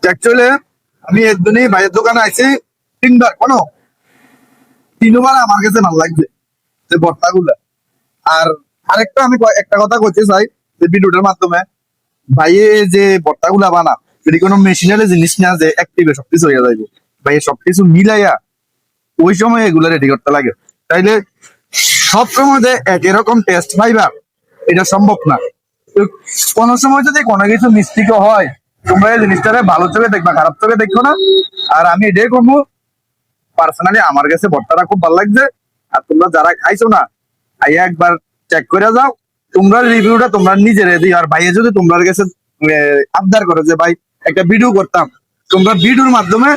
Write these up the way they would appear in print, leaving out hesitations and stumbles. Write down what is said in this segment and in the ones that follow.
Actually আমি একদিনই ভাইয়ের দোকানে আইছি 3বার, কোনো 3বার আমার কাছে ভালো লাগছে যে ভর্তা গুলা। আর আরেকটা আমি একটা কথা বলতে চাই যে ভিডিওটার মাধ্যমে, ভাইয়ে যে ভর্তা গুলা বানা, যদি কোনো মেশিনারি জিনিস না যে অ্যাক্টিভে সবকিছু হয়ে যাবে, ভাই সবকিছু মিলাইয়া ওই সময় এগুলা রেডি করতে লাগে। তাইলে সব সময় যে একই রকম টেস্ট পাইবা এটা সম্ভব না। তো কোনো সময় যদি কোনো কিছু মিস্টেকও হয়, তোমরা এই জিনিসটারে ভালো চোখে দেখবা, খারাপ চোখে দেখো না। আর আমি এটাই করবো, পার্সোনালি আমার কাছে ভর্তাটা খুব ভালো লাগছে। আর তোমরা যারা খাইছো না, আইয়া একবার চেক করে যাও। তোমরা রিভিউটা তোমরা নিজেরে দিও। আর ভাইয়া যদি তোমরা কাছে আবদার করে যে ভাই একটা ভিডিও করতাম, তোমরা ভিডিওর মাধ্যমে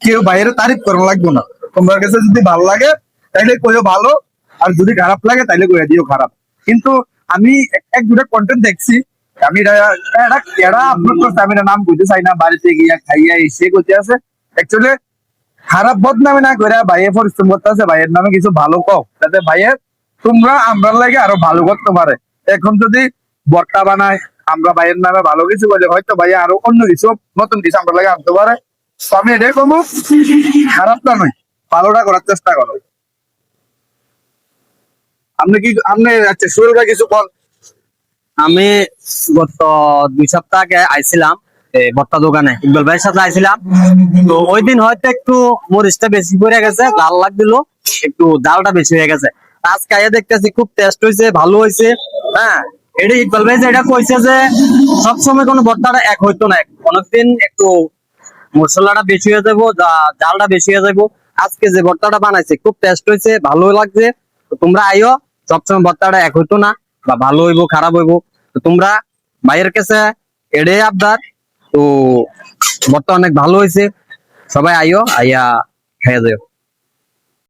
কেউ ভাইয়ের তারিফ করা লাগবে না। তোমার কাছে যদি ভালো লাগে তাইলে কইও ভালো, আর যদি খারাপ লাগে তাইলে কইয়া দিও খারাপ। কিন্তু আমি এক দুটা কন্টেন্ট দেখছি, আমি এরা আপলোড করছে, আমি নাম কইতে চাই না, বাড়িতে গিয়া খাইয়া এসে করতে আছে। অ্যাকচুয়ালি খারাপ বদনামে না করে ভাইয়ের পরিশ্রম করতে আছে, ভাইয়ের নামে কিছু ভালো কও, যাতে ভাইয়ের তোমরা আমরা লাগে আরো ভালো করতে পারে। এখন যদি বর্তা বানায়, আমরা ভাইয়ের নামে ভালো কিছু বলে, হয়তো ভাইয়া আরো অন্য কিছু নতুন কিছু আমরা লাগে আনতে পারে। তো আমি এটাই করবো, খারাপটা নয়, ভালোটা করার চেষ্টা করো। আপনি আচ্ছা সোহেল ভাই কিছু বল। আমি গত 2 সপ্তাহ আগে আইছিলাম ভর্তা দোকানে, ইকবাল ভাইয়ের সাথে আইছিলাম। তো ওই দিন হয়তো একটু মরিচটা বেশি পড়ে গেছে, লাল লাগছিল, একটু জালটা বেশি হয়ে গেছে। আজকে আইয়া দেখতেছি খুব টেস্ট হয়েছে, ভালো হয়েছে। হ্যাঁ, এটা ইকবাল ভাই যেটা কইছে যে সবসময় কোনো ভর্তাটা এক হইতো না, অনেকদিন একটু মশলাটা বেশি হয়ে যাবো, জালটা বেশি হয়ে যাবো। আজকে যে ভর্তাটা বানাইছে খুব টেস্ট হয়েছে, ভালো লাগছে। তো তোমরা আইও, সবসময় ভর্তাটা এক হইতো না, বা ভালো হইবো খারাপ হইবো। তো তোমরা ভাইয়ের কাছে এটাই আবদার। তো ভর্তা অনেক ভালো হয়েছে, সবাই আইও, আইয়া খেয়ে যাও।